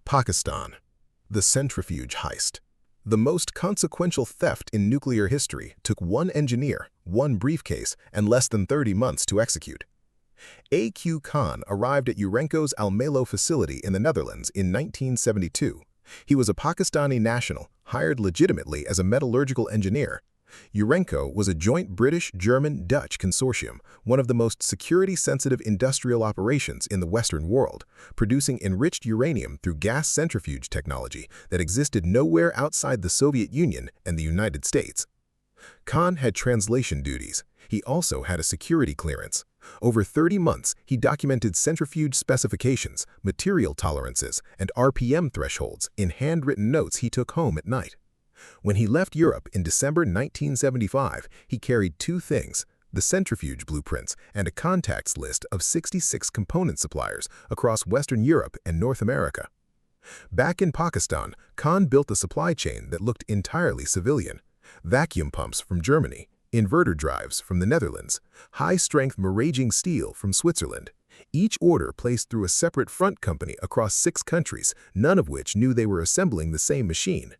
Pakistan. The centrifuge heist. The most consequential theft in nuclear history took one engineer, one briefcase, and less than 30 months to execute. A.Q. Khan arrived at Urenco's Almelo facility in the Netherlands in 1972. He was a Pakistani national, hired legitimately as a metallurgical engineer. Urenco was a joint British-German-Dutch consortium, one of the most security-sensitive industrial operations in the Western world, producing enriched uranium through gas centrifuge technology that existed nowhere outside the Soviet Union and the United States. Khan had translation duties. He also had a security clearance. Over 30 months, he documented centrifuge specifications, material tolerances, and RPM thresholds in handwritten notes he took home at night. When he left Europe in December 1975, he carried two things: the centrifuge blueprints and a contacts list of 66 component suppliers across Western Europe and North America. Back in Pakistan, Khan built a supply chain that looked entirely civilian. Vacuum pumps from Germany, inverter drives from the Netherlands, high-strength maraging steel from Switzerland. Each order placed through a separate front company across 6 countries, none of which knew they were assembling the same machine.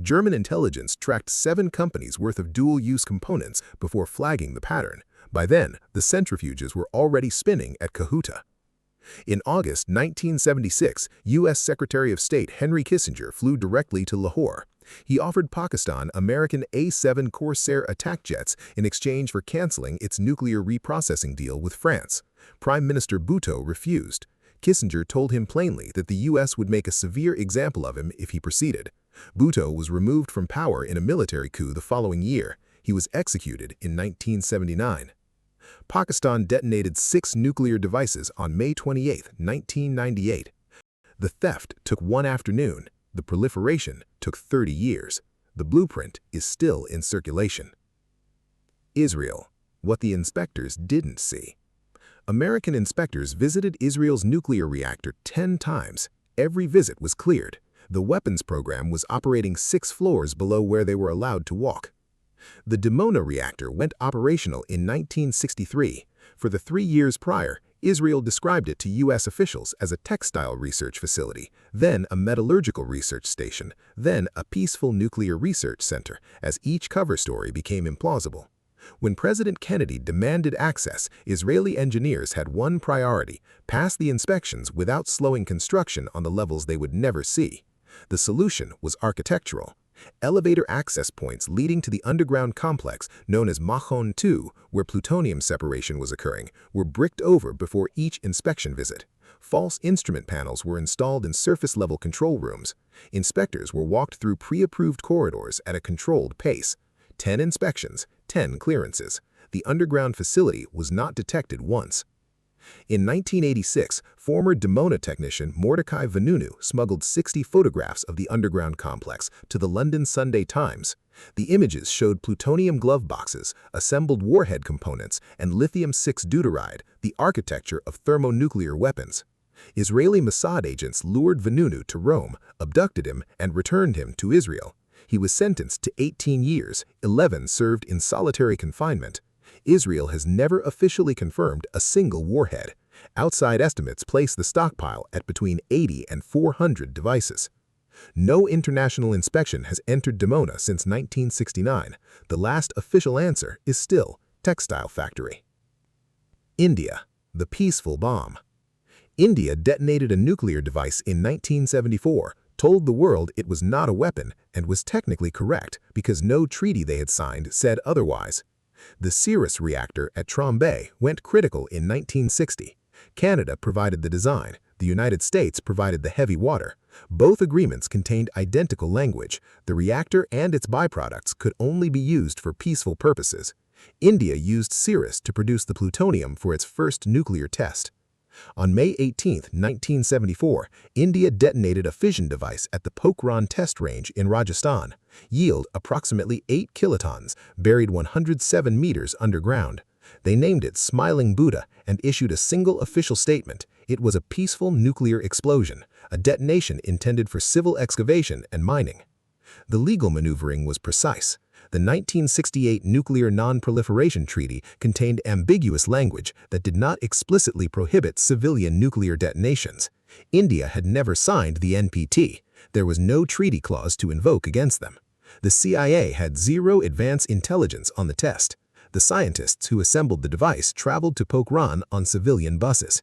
German intelligence tracked 7 companies' worth of dual-use components before flagging the pattern. By then, the centrifuges were already spinning at Kahuta. In August 1976, U.S. Secretary of State Henry Kissinger flew directly to Lahore. He offered Pakistan American A-7 Corsair attack jets in exchange for canceling its nuclear reprocessing deal with France. Prime Minister Bhutto refused. Kissinger told him plainly that the U.S. would make a severe example of him if he proceeded. Bhutto was removed from power in a military coup the following year. He was executed in 1979. Pakistan detonated 6 nuclear devices on May 28, 1998. The theft took one afternoon. The proliferation took 30 years. The blueprint is still in circulation. Israel. What the inspectors didn't see. American inspectors visited Israel's nuclear reactor 10 times. Every visit was cleared. The weapons program was operating 6 floors below where they were allowed to walk. The Dimona reactor went operational in 1963. For the 3 years prior, Israel described it to U.S. officials as a textile research facility, then a metallurgical research station, then a peaceful nuclear research center, as each cover story became implausible. When President Kennedy demanded access, Israeli engineers had one priority: pass the inspections without slowing construction on the levels they would never see. The solution was architectural. Elevator access points leading to the underground complex known as Mahon 2, where plutonium separation was occurring, were bricked over before each inspection visit. False instrument panels were installed in surface-level control rooms. Inspectors were walked through pre-approved corridors at a controlled pace. 10 inspections, 10 clearances. The underground facility was not detected once. In 1986, former Dimona technician Mordecai Vanunu smuggled 60 photographs of the underground complex to the London Sunday Times. The images showed plutonium glove boxes, assembled warhead components, and lithium-6 deuteride, the architecture of thermonuclear weapons. Israeli Mossad agents lured Vanunu to Rome, abducted him, and returned him to Israel. He was sentenced to 18 years, 11 served in solitary confinement. Israel has never officially confirmed a single warhead. Outside estimates place the stockpile at between 80 and 400 devices. No international inspection has entered Dimona since 1969. The last official answer is still textile factory. India. The peaceful bomb. India detonated a nuclear device in 1974, told the world it was not a weapon, and was technically correct because no treaty they had signed said otherwise. The Cirrus reactor at Trombay went critical in 1960. Canada provided the design. The United States provided the heavy water. Both agreements contained identical language. The reactor and its byproducts could only be used for peaceful purposes. India used Cirrus to produce the plutonium for its first nuclear test. On May 18, 1974, India detonated a fission device at the Pokhran test range in Rajasthan. Yield approximately 8 kilotons, buried 107 meters underground. They named it Smiling Buddha and issued a single official statement. It was a peaceful nuclear explosion, a detonation intended for civil excavation and mining. The legal maneuvering was precise. The 1968 Nuclear Non-Proliferation Treaty contained ambiguous language that did not explicitly prohibit civilian nuclear detonations. India had never signed the NPT. There was no treaty clause to invoke against them. The CIA had zero advance intelligence on the test. The scientists who assembled the device traveled to Pokhran on civilian buses.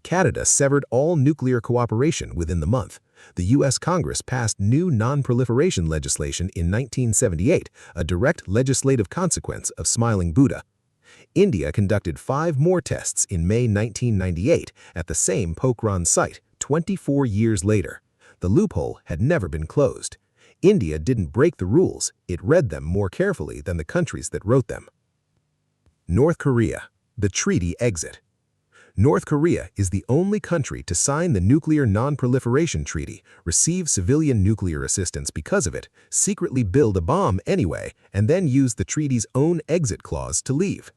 Canada severed all nuclear cooperation within the month. The U.S. Congress passed new non-proliferation legislation in 1978, a direct legislative consequence of Smiling Buddha. India conducted 5 more tests in May 1998 at the same Pokhran site, 24 years later. The loophole had never been closed. India didn't break the rules, it read them more carefully than the countries that wrote them. North Korea, the treaty exit. North Korea is the only country to sign the Nuclear Non-Proliferation Treaty, receive civilian nuclear assistance because of it, secretly build a bomb anyway, and then use the treaty's own exit clause to leave.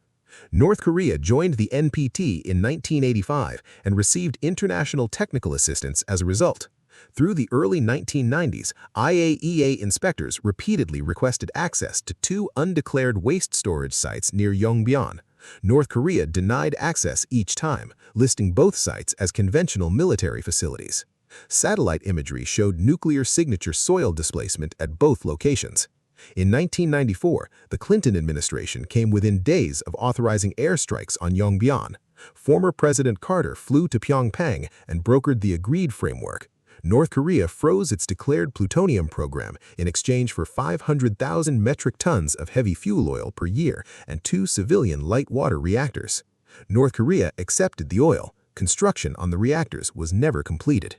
North Korea joined the NPT in 1985 and received international technical assistance as a result. Through the early 1990s, IAEA inspectors repeatedly requested access to 2 undeclared waste storage sites near Yongbyon. North Korea denied access each time, listing both sites as conventional military facilities. Satellite imagery showed nuclear signature soil displacement at both locations. In 1994, the Clinton administration came within days of authorizing airstrikes on Yongbyon. Former President Carter flew to Pyongyang and brokered the agreed framework. North Korea froze its declared plutonium program in exchange for 500,000 metric tons of heavy fuel oil per year and 2 civilian light water reactors. North Korea accepted the oil. Construction on the reactors was never completed.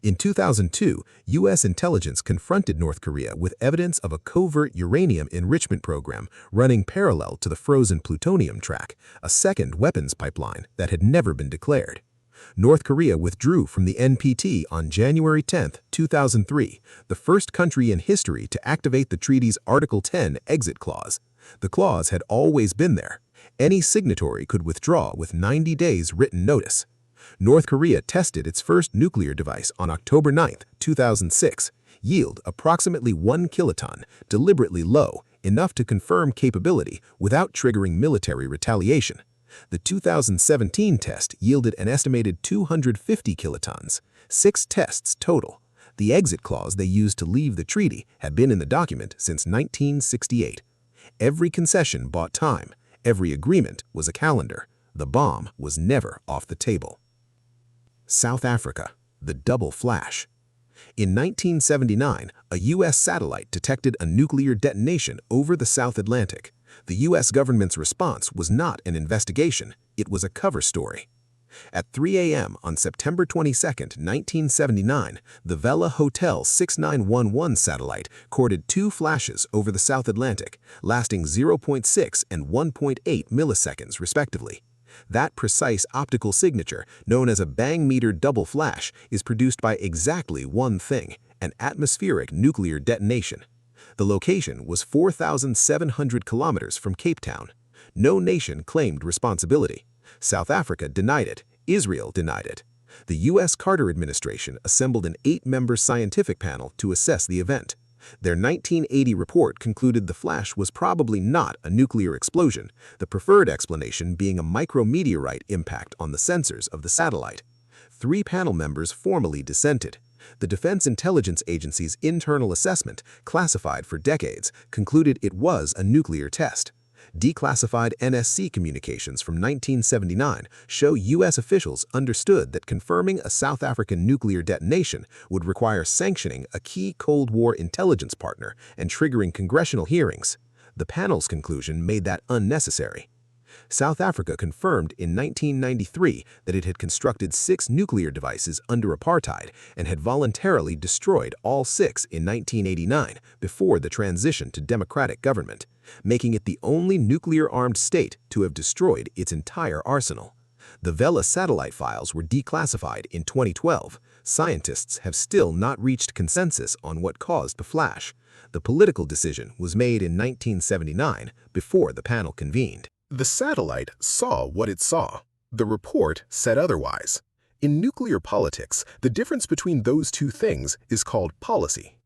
In 2002, U.S. intelligence confronted North Korea with evidence of a covert uranium enrichment program running parallel to the frozen plutonium track, a second weapons pipeline that had never been declared. North Korea withdrew from the NPT on January 10, 2003, the first country in history to activate the treaty's Article 10 exit clause. The clause had always been there. Any signatory could withdraw with 90 days written notice. North Korea tested its first nuclear device on October 9, 2006. Yield approximately 1 kiloton, deliberately low, enough to confirm capability without triggering military retaliation. The 2017 test yielded an estimated 250 kilotons, 6 tests total. The exit clause they used to leave the treaty had been in the document since 1968. Every concession bought time. Every agreement was a calendar. The bomb was never off the table. South Africa, the double flash. In 1979, a U.S. satellite detected a nuclear detonation over the South Atlantic. The U.S. government's response was not an investigation, it was a cover story. At 3 a.m. on September 22, 1979, the Vela Hotel 6911 satellite recorded 2 flashes over the South Atlantic, lasting 0.6 and 1.8 milliseconds respectively. That precise optical signature, known as a bang-meter double flash, is produced by exactly one thing, an atmospheric nuclear detonation. The location was 4,700 kilometers from Cape Town. No nation claimed responsibility. South Africa denied it. Israel denied it. The U.S. Carter administration assembled an 8-member scientific panel to assess the event. Their 1980 report concluded the flash was probably not a nuclear explosion, the preferred explanation being a micrometeorite impact on the sensors of the satellite. 3 panel members formally dissented. The Defense Intelligence Agency's internal assessment, classified for decades, concluded it was a nuclear test. Declassified NSC communications from 1979 show U.S. officials understood that confirming a South African nuclear detonation would require sanctioning a key Cold War intelligence partner and triggering congressional hearings. The panel's conclusion made that unnecessary. South Africa confirmed in 1993 that it had constructed 6 nuclear devices under apartheid and had voluntarily destroyed all 6 in 1989 before the transition to democratic government, making it the only nuclear-armed state to have destroyed its entire arsenal. The Vela satellite files were declassified in 2012. Scientists have still not reached consensus on what caused the flash. The political decision was made in 1979 before the panel convened. The satellite saw what it saw. The report said otherwise. In nuclear politics, the difference between those two things is called policy.